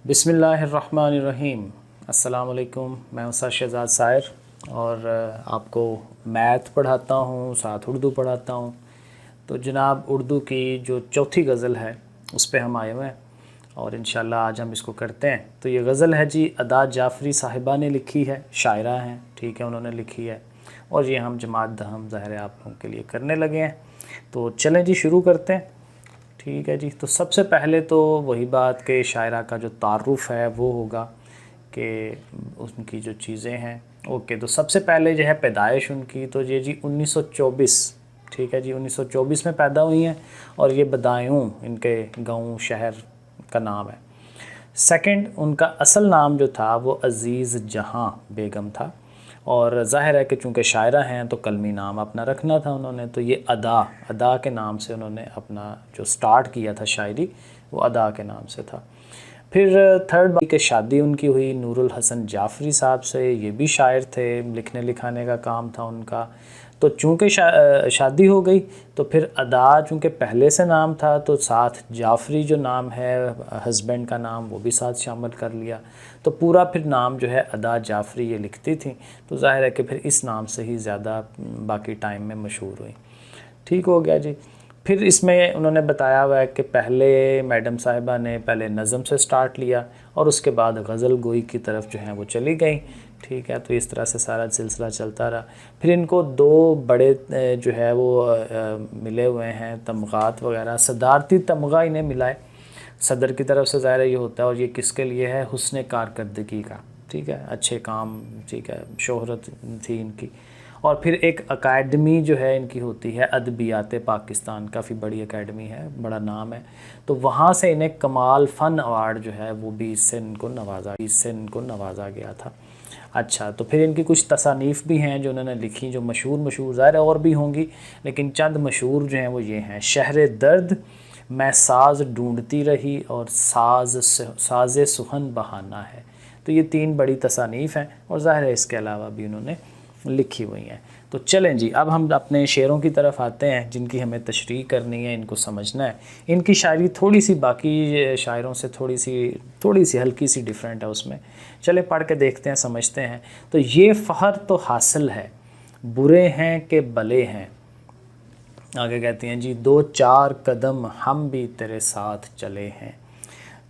بسم اللہ الرحمن الرحیم۔ السلام علیکم، میں استاد شہزاد سائر اور آپ کو میتھ پڑھاتا ہوں، ساتھ اردو پڑھاتا ہوں۔ تو جناب اردو کی جو چوتھی غزل ہے اس پہ ہم آئے ہوئے ہیں اور انشاءاللہ آج ہم اس کو کرتے ہیں۔ تو یہ غزل ہے جی ادا جعفری صاحبہ نے لکھی ہے، شاعرہ ہیں، ٹھیک ہے، انہوں نے لکھی ہے اور یہ ہم جماعت دہم ظاہر ہے آپ لوگوں کے لیے کرنے لگے ہیں۔ تو چلیں جی شروع کرتے ہیں، ٹھیک ہے جی۔ تو سب سے پہلے تو وہی بات کہ شاعرہ کا جو تعارف ہے وہ ہوگا کہ ان کی جو چیزیں ہیں، اوکے۔ تو سب سے پہلے جو ہے پیدائش ان کی، تو یہ جی 1924، ٹھیک ہے جی، 1924 میں پیدا ہوئی ہیں اور یہ بدایوں ان کے گاؤں شہر کا نام ہے۔ سیکنڈ، ان کا اصل نام جو تھا وہ عزیز جہاں بیگم تھا، اور ظاہر ہے کہ چونکہ شاعرہ ہیں تو کلمی نام اپنا رکھنا تھا انہوں نے، تو یہ ادا کے نام سے انہوں نے اپنا جو سٹارٹ کیا تھا شاعری وہ ادا کے نام سے تھا۔ پھر تھرڈ بات کہ شادی ان کی ہوئی نور الحسن جعفری صاحب سے، یہ بھی شاعر تھے، لکھنے لکھانے کا کام تھا ان کا۔ تو چونکہ شادی ہو گئی تو پھر ادا چونکہ پہلے سے نام تھا تو ساتھ جعفری جو نام ہے ہسبینڈ کا نام وہ بھی ساتھ شامل کر لیا، تو پورا پھر نام جو ہے ادا جعفری یہ لکھتی تھیں، تو ظاہر ہے کہ پھر اس نام سے ہی زیادہ باقی ٹائم میں مشہور ہوئی، ٹھیک ہو گیا جی۔ پھر اس میں انہوں نے بتایا ہوا ہے کہ پہلے میڈم صاحبہ نے پہلے نظم سے سٹارٹ لیا اور اس کے بعد غزل گوئی کی طرف جو ہیں وہ چلی گئیں، ٹھیک ہے۔ تو اس طرح سے سارا سلسلہ چلتا رہا۔ پھر ان کو دو بڑے جو ہے وہ ملے ہوئے ہیں تمغات وغیرہ، صدارتی تمغہ انہیں ملا ہے صدر کی طرف سے، ظاہر یہ ہوتا ہے، اور یہ کس کے لیے ہے؟ حسن کارکردگی کا، ٹھیک ہے، اچھے کام، ٹھیک ہے، شہرت تھی ان کی۔ اور پھر ایک اکیڈمی جو ہے ان کی ہوتی ہے ادبیات پاکستان، کافی بڑی اکیڈمی ہے، بڑا نام ہے، تو وہاں سے انہیں کمال فن ایوارڈ جو ہے وہ بھی اس سے ان کو نوازا گیا تھا۔ اچھا، تو پھر ان کی کچھ تصانیف بھی ہیں جو انہوں نے لکھی، جو مشہور ظاہر ہے اور بھی ہوں گی، لیکن چند مشہور جو ہیں وہ یہ ہیں: شہر درد، میں ساز ڈھونڈتی رہی، اور ساز سخن بہانہ ہے۔ تو یہ تین بڑی تصانیف ہیں اور ظاہر ہے اس کے علاوہ بھی انہوں نے لکھی ہوئی ہیں۔ تو چلیں جی اب ہم اپنے شعروں کی طرف آتے ہیں جن کی ہمیں تشریح کرنی ہے، ان کو سمجھنا ہے۔ ان کی شاعری تھوڑی سی باقی شاعروں سے تھوڑی سی ہلکی سی ڈیفرنٹ ہے اس میں، چلیں پڑھ کے دیکھتے ہیں، سمجھتے ہیں۔ تو یہ فخر تو حاصل ہے، برے ہیں کہ بلے ہیں، آگے کہتے ہیں جی 2-4 قدم ہم بھی تیرے ساتھ چلے ہیں۔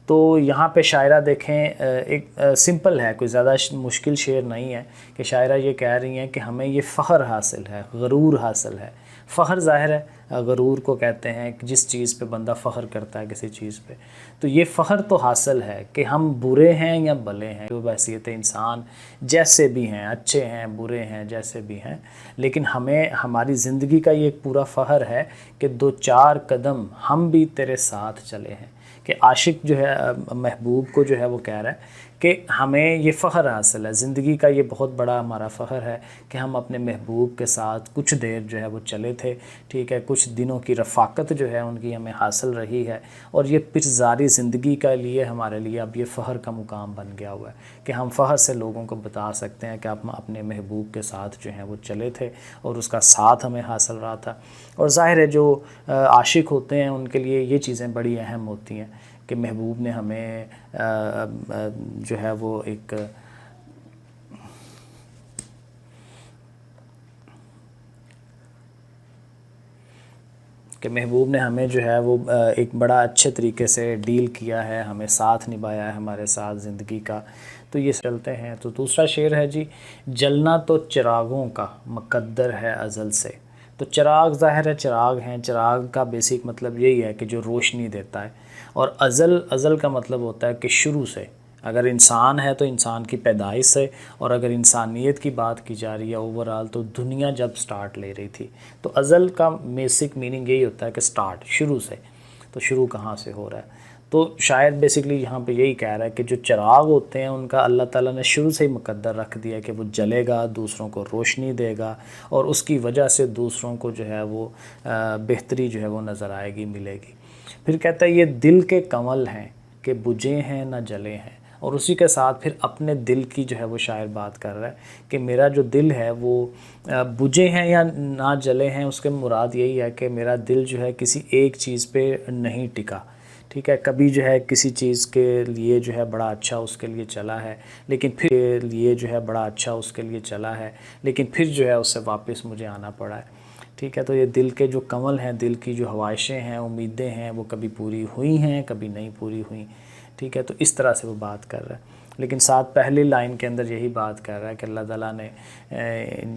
تو یہاں پہ شاعرہ دیکھیں ایک سمپل ہے، کوئی زیادہ مشکل شعر نہیں ہے کہ شاعرہ یہ کہہ رہی ہیں کہ ہمیں یہ فخر حاصل ہے، غرور حاصل ہے۔ فخر ظاہر ہے غرور کو کہتے ہیں جس چیز پہ بندہ فخر کرتا ہے کسی چیز پہ، تو یہ فخر تو حاصل ہے کہ ہم برے ہیں یا بلے ہیں، جو بحیثیت انسان جیسے بھی ہیں، اچھے ہیں برے ہیں جیسے بھی ہیں، لیکن ہمیں ہماری زندگی کا یہ ایک پورا فخر ہے کہ 2-4 قدم ہم بھی تیرے ساتھ چلے ہیں، کہ عاشق جو ہے محبوب کو جو ہے وہ کہہ رہا ہے کہ ہمیں یہ فخر حاصل ہے، زندگی کا یہ بہت بڑا ہمارا فخر ہے کہ ہم اپنے محبوب کے ساتھ کچھ دیر جو ہے وہ چلے تھے، ٹھیک ہے، کچھ دنوں کی رفاقت جو ہے ان کی ہمیں حاصل رہی ہے، اور یہ پرزاری زندگی کے لیے ہمارے لیے اب یہ فخر کا مقام بن گیا ہوا ہے کہ ہم فخر سے لوگوں کو بتا سکتے ہیں کہ ہم اپنے محبوب کے ساتھ جو ہیں وہ چلے تھے اور اس کا ساتھ ہمیں حاصل رہا تھا۔ اور ظاہر ہے جو عاشق ہوتے ہیں ان کے لیے یہ چیزیں بڑی اہم ہوتی ہیں کہ محبوب نے ہمیں جو ہے وہ ایک جو ہے وہ ایک بڑا اچھے طریقے سے ڈیل کیا ہے، ہمیں ساتھ نبھایا ہے ہمارے ساتھ زندگی کا۔ تو یہ چلتے ہیں۔ تو دوسرا شعر ہے جی جلنا تو چراغوں کا مقدر ہے ازل سے۔ تو چراغ ظاہر ہے چراغ ہیں، چراغ کا بیسک مطلب یہی ہے کہ جو روشنی دیتا ہے، اور ازل کا مطلب ہوتا ہے کہ شروع سے، اگر انسان ہے تو انسان کی پیدائش سے، اور اگر انسانیت کی بات کی جا رہی ہے اوورال تو دنیا جب سٹارٹ لے رہی تھی، تو ازل کا بیسک میننگ یہی ہوتا ہے کہ سٹارٹ، شروع سے، تو شروع کہاں سے ہو رہا ہے۔ تو شاید بیسکلی یہاں پہ یہی کہہ رہا ہے کہ جو چراغ ہوتے ہیں ان کا اللہ تعالیٰ نے شروع سے ہی مقدر رکھ دیا کہ وہ جلے گا، دوسروں کو روشنی دے گا، اور اس کی وجہ سے دوسروں کو جو ہے وہ بہتری جو ہے وہ نظر آئے گی، ملے گی۔ پھر کہتا ہے یہ دل کے کنول ہیں کہ بجھے ہیں نہ جلے ہیں، اور اسی کے ساتھ پھر اپنے دل کی جو ہے وہ شاعر بات کر رہا ہے کہ میرا جو دل ہے وہ بجھے ہیں یا نہ جلے ہیں، اس کے مراد یہی ہے کہ میرا دل جو ہے کسی ایک چیز پہ نہیں ٹکا، ٹھیک ہے، کبھی جو ہے کسی چیز کے لیے جو ہے بڑا اچھا اس کے لیے چلا ہے، لیکن پھر جو ہے اس سے واپس مجھے آنا پڑا ہے، ٹھیک ہے۔ تو یہ دل کے جو کمل ہیں، دل کی جو خواہشیں ہیں، امیدیں ہیں، وہ کبھی پوری ہوئی ہیں، کبھی نہیں پوری ہوئیں، ٹھیک ہے۔ تو اس طرح سے وہ بات کر رہا ہے، لیکن ساتھ پہلی لائن کے اندر یہی بات کر رہا ہے کہ اللہ تعالیٰ نے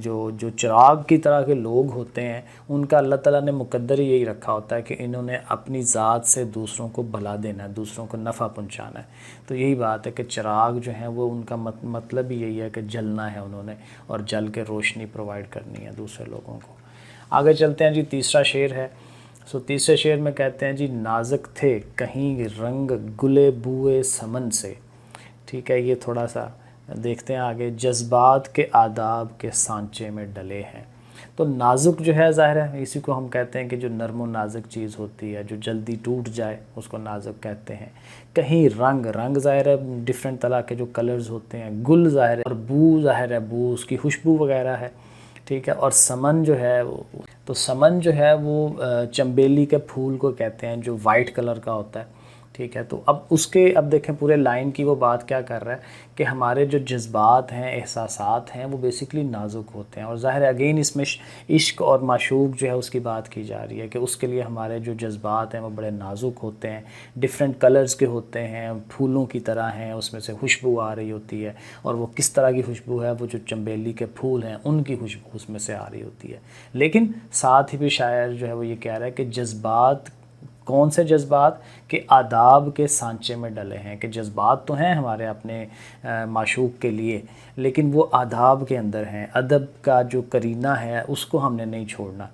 جو چراغ کی طرح کے لوگ ہوتے ہیں، ان کا اللہ تعالیٰ نے مقدر ہی یہی رکھا ہوتا ہے کہ انہوں نے اپنی ذات سے دوسروں کو بھلا دینا ہے، دوسروں کو نفع پہنچانا ہے۔ تو یہی بات ہے کہ چراغ جو ہیں وہ ان کا مطلب ہی یہی ہے کہ جلنا ہے انہوں نے، اور جل کے روشنی پرووائڈ کرنی ہے دوسرے لوگوں کو۔ آگے چلتے ہیں جی، تیسرا شعر ہے۔ تیسرے شعر میں کہتے ہیں جی، نازک تھے کہیں رنگ گلے بوئے سمن سے، ٹھیک ہے۔ یہ تھوڑا سا دیکھتے ہیں آگے، جذبات کے آداب کے سانچے میں ڈلے ہیں۔ تو نازک جو ہے ظاہر ہے اسی کو ہم کہتے ہیں کہ جو نرم و نازک چیز ہوتی ہے، جو جلدی ٹوٹ جائے اس کو نازک کہتے ہیں۔ کہیں رنگ ظاہر ہے ڈیفرنٹ طرح کے جو کلرز ہوتے ہیں، گل ظاہر ہے، اور بو ظاہر ہے، بو اس کی خوشبو وغیرہ ہے، ٹھیک ہے۔ اور سمن جو ہے سمن جو ہے وہ چنبیلی کے پھول کو کہتے ہیں، جو وائٹ کلر کا ہوتا ہے، ٹھیک ہے۔ تو اب دیکھیں پورے لائن کی وہ بات کیا کر رہا ہے کہ ہمارے جو جذبات ہیں، احساسات ہیں، وہ بیسیکلی نازک ہوتے ہیں، اور ظاہر ہے اگین اس میں عشق اور معشوق جو ہے اس کی بات کی جا رہی ہے کہ اس کے لیے ہمارے جو جذبات ہیں وہ بڑے نازک ہوتے ہیں، ڈیفرنٹ کلرز کے ہوتے ہیں، پھولوں کی طرح ہیں، اس میں سے خوشبو آ رہی ہوتی ہے، اور وہ کس طرح کی خوشبو ہے؟ وہ جو چنبیلی کے پھول ہیں ان کی خوشبو اس میں سے آ رہی ہوتی ہے۔ لیکن ساتھ ہی بھی شاعر جو ہے وہ یہ کہہ رہا ہے کہ جذبات، کون سے جذبات؟ کہ آداب کے سانچے میں ڈلے ہیں، کہ جذبات تو ہیں ہمارے اپنے معشوق کے لیے، لیکن وہ آداب کے اندر ہیں، ادب کا جو کرینہ ہے اس کو ہم نے نہیں چھوڑنا،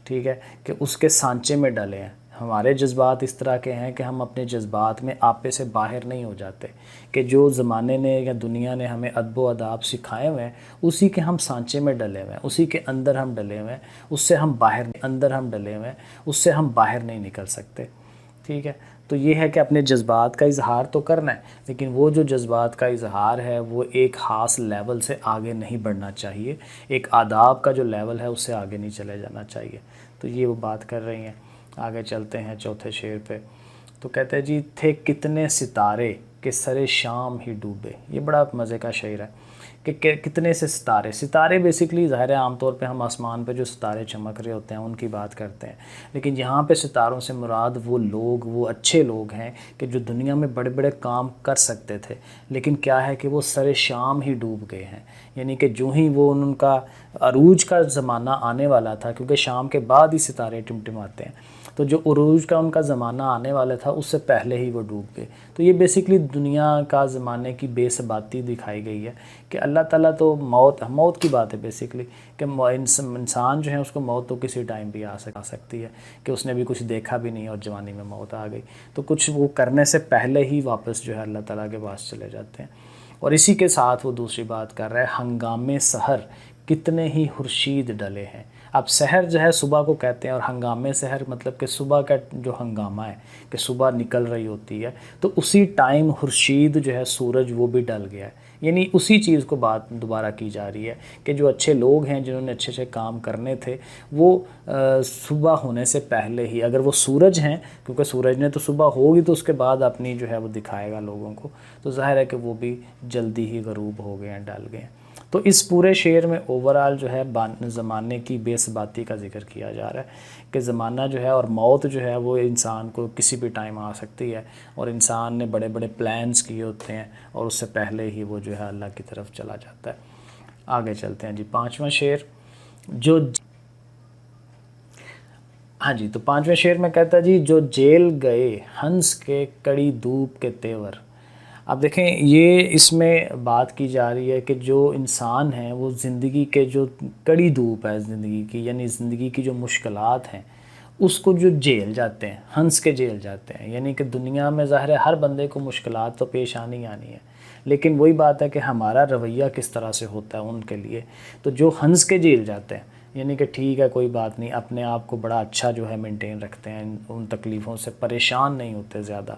ٹھیک ہے، کہ اس کے سانچے میں ڈلے ہیں۔ ہمارے جذبات اس طرح کے ہیں کہ ہم اپنے جذبات میں آپے سے باہر نہیں ہو جاتے، کہ جو زمانے نے یا دنیا نے ہمیں ادب و آداب سکھائے ہوئے ہیں اسی کے ہم سانچے میں ڈلے ہوئے ہیں، اسی کے اندر ہم ڈلے ہوئے ہیں، اس سے ہم باہر نہیں نکل سکتے، ٹھیک ہے۔ تو یہ ہے کہ اپنے جذبات کا اظہار تو کرنا ہے، لیکن وہ جو جذبات کا اظہار ہے وہ ایک خاص لیول سے آگے نہیں بڑھنا چاہیے، ایک آداب کا جو لیول ہے اس سے آگے نہیں چلے جانا چاہیے۔ تو یہ وہ بات کر رہی ہیں۔ آگے چلتے ہیں چوتھے شعر پہ، تو کہتے ہیں جی، تھے کتنے ستارے کہ سر شام ہی ڈوبے۔ یہ بڑا مزے کا شعر ہے کہ کتنے سے ستارے بیسیکلی ظاہر ہے عام طور پہ ہم آسمان پہ جو ستارے چمک رہے ہوتے ہیں ان کی بات کرتے ہیں، لیکن یہاں پہ ستاروں سے مراد وہ لوگ، وہ اچھے لوگ ہیں کہ جو دنیا میں بڑے بڑے کام کر سکتے تھے، لیکن کیا ہے کہ وہ سر شام ہی ڈوب گئے ہیں، یعنی کہ جو ہی وہ ان کا عروج کا زمانہ آنے والا تھا، کیونکہ شام کے بعد ہی ستارے ٹمٹماتے ہیں، تو جو عروج کا ان کا زمانہ آنے والا تھا اس سے پہلے ہی وہ ڈوب گئے۔ تو یہ بیسیکلی دنیا کا زمانے کی بے ثباتی دکھائی گئی ہے کہ اللہ تعالیٰ تو موت کی بات ہے بیسیکلی، کہ انسان جو ہے اس کو موت تو کسی ٹائم بھی آ سکتی ہے، کہ اس نے بھی کچھ دیکھا بھی نہیں اور جوانی میں موت آ گئی، تو کچھ وہ کرنے سے پہلے ہی واپس جو ہے اللہ تعالیٰ کے پاس چلے جاتے ہیں۔ اور اسی کے ساتھ وہ دوسری بات کر رہا ہے، ہنگامے سحر کتنے ہی خورشید ڈلے ہیں۔ اب سحر جو ہے صبح کو کہتے ہیں، اور ہنگامے سحر مطلب کہ صبح کا جو ہنگامہ ہے، کہ صبح نکل رہی ہوتی ہے تو اسی ٹائم خورشید جو ہے، سورج، وہ بھی ڈل گیا ہے، یعنی اسی چیز کو بات دوبارہ کی جا رہی ہے کہ جو اچھے لوگ ہیں جنہوں نے اچھے کام کرنے تھے، وہ صبح ہونے سے پہلے ہی، اگر وہ سورج ہیں، کیونکہ سورج نے تو صبح ہوگی تو اس کے بعد اپنی جو ہے وہ دکھائے گا لوگوں کو، تو ظاہر ہے کہ وہ بھی جلدی ہی غروب ہو گئے ہیں، ڈل گئے ہیں۔ تو اس پورے شعر میں اوورآل جو ہے زمانے کی بے ثباتی کا ذکر کیا جا رہا ہے کہ زمانہ جو ہے اور موت جو ہے وہ انسان کو کسی بھی ٹائم آ سکتی ہے، اور انسان نے بڑے بڑے پلانز کیے ہوتے ہیں اور اس سے پہلے ہی وہ جو ہے اللہ کی طرف چلا جاتا ہے۔ آگے چلتے ہیں جی، پانچواں شعر ہاں جی، تو پانچویں شعر میں کہتا ہے جی، جو جیل گئے ہنس کے کڑی دھوپ کے تیور۔ اب دیکھیں یہ اس میں بات کی جا رہی ہے کہ جو انسان ہیں وہ زندگی کے جو کڑی دھوپ ہے زندگی کی، یعنی زندگی کی جو مشکلات ہیں اس کو جو جیل جاتے ہیں، ہنس کے جیل جاتے ہیں، یعنی کہ دنیا میں ظاہر ہے ہر بندے کو مشکلات تو پیش آنی ہے، لیکن وہی بات ہے کہ ہمارا رویہ کس طرح سے ہوتا ہے ان کے لیے۔ تو جو ہنس کے جیل جاتے ہیں، یعنی کہ ٹھیک ہے کوئی بات نہیں، اپنے آپ کو بڑا اچھا جو ہے مینٹین رکھتے ہیں، ان تکلیفوں سے پریشان نہیں ہوتے زیادہ،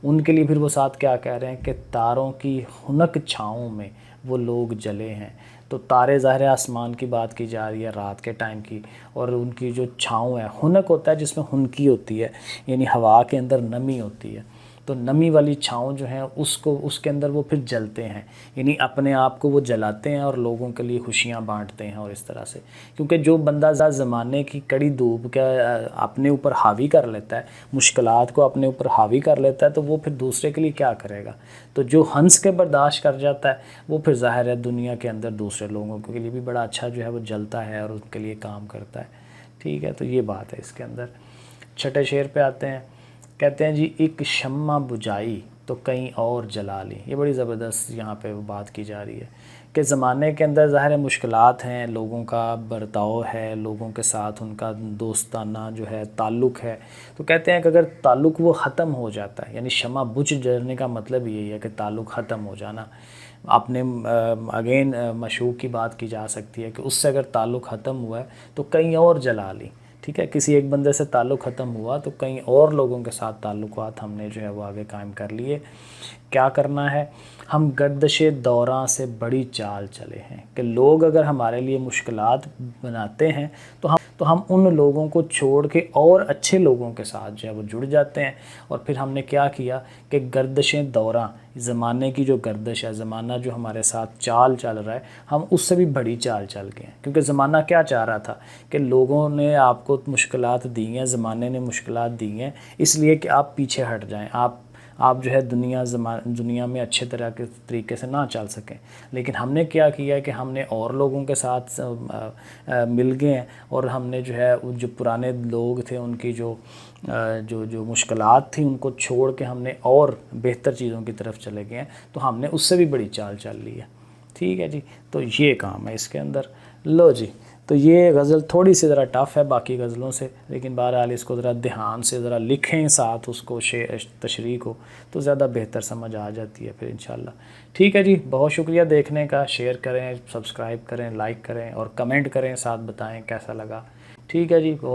ان کے لیے پھر وہ ساتھ کیا کہہ رہے ہیں کہ تاروں کی خنک چھاؤں میں وہ لوگ جلے ہیں۔ تو تارے ظاہر آسمان کی بات کی جا رہی ہے رات کے ٹائم کی، اور ان کی جو چھاؤں ہے، ہنک ہوتا ہے جس میں ہنکی ہوتی ہے، یعنی ہوا کے اندر نمی ہوتی ہے، تو نمی والی چھاؤں جو ہیں اس کے اندر وہ پھر جلتے ہیں، یعنی اپنے آپ کو وہ جلاتے ہیں اور لوگوں کے لیے خوشیاں بانٹتے ہیں، اور اس طرح سے کیونکہ جو بندہ زمانے کی کڑی دھوپ کا اپنے اوپر حاوی کر لیتا ہے، مشکلات کو اپنے اوپر حاوی کر لیتا ہے، تو وہ پھر دوسرے کے لیے کیا کرے گا؟ تو جو ہنس کے برداشت کر جاتا ہے وہ پھر ظاہر ہے دنیا کے اندر دوسرے لوگوں کے لیے بھی بڑا اچھا جو ہے وہ جلتا ہے اور ان کے لیے کام کرتا ہے، ٹھیک ہے؟ تو یہ بات ہے اس کے اندر۔ چھٹے شعر پہ آتے ہیں، کہتے ہیں جی ایک شمع بجھائی تو کہیں اور جلا لی۔ یہ بڑی زبردست یہاں پہ بات کی جا رہی ہے کہ زمانے کے اندر ظاہر مشکلات ہیں، لوگوں کا برتاؤ ہے، لوگوں کے ساتھ ان کا دوستانہ جو ہے تعلق ہے، تو کہتے ہیں کہ اگر تعلق وہ ختم ہو جاتا ہے، یعنی شمع بجھ جانے کا مطلب یہی ہے کہ تعلق ختم ہو جانا۔ اپنے اگین معشوق کی بات کی جا سکتی ہے کہ اس سے اگر تعلق ختم ہوا ہے تو کہیں اور جلا لی، ٹھیک ہے؟ کسی ایک بندے سے تعلق ختم ہوا تو کہیں اور لوگوں کے ساتھ تعلقات ہم نے جو ہے وہ آگے قائم کر لیے۔ کیا کرنا ہے؟ ہم گردش دوراں سے بڑی چال چلے ہیں کہ لوگ اگر ہمارے لیے مشکلات بناتے ہیں تو ہم ان لوگوں کو چھوڑ کے اور اچھے لوگوں کے ساتھ جو ہے وہ جڑ جاتے ہیں، اور پھر ہم نے کیا کیا کہ گردشیں دوراں، زمانے کی جو گردش ہے، زمانہ جو ہمارے ساتھ چال چل رہا ہے، ہم اس سے بھی بڑی چال چل گئے ہیں، کیونکہ زمانہ کیا چاہ رہا تھا کہ لوگوں نے آپ کو مشکلات دی ہیں، زمانے نے مشکلات دی ہیں اس لیے کہ آپ پیچھے ہٹ جائیں، آپ جو ہے دنیا میں اچھے طرح کے طریقے سے نہ چل سکیں، لیکن ہم نے کیا کیا کہ ہم نے اور لوگوں کے ساتھ مل گئے ہیں، اور ہم نے جو ہے جو پرانے لوگ تھے ان کی جو مشکلات تھیں ان کو چھوڑ کے ہم نے اور بہتر چیزوں کی طرف چلے گئے ہیں، تو ہم نے اس سے بھی بڑی چال چل لی ہے، ٹھیک ہے جی؟ تو یہ کام ہے اس کے اندر۔ لو جی، تو یہ غزل تھوڑی سی ذرا ٹف ہے باقی غزلوں سے، لیکن بہرحال اس کو ذرا دھیان سے ذرا لکھیں ساتھ اس کو تشریح کو، تو زیادہ بہتر سمجھ آ جاتی ہے پھر انشاءاللہ۔ ٹھیک ہے جی، بہت شکریہ دیکھنے کا، شیئر کریں، سبسکرائب کریں، لائک کریں اور کمنٹ کریں، ساتھ بتائیں کیسا لگا۔ ٹھیک ہے جی، بہت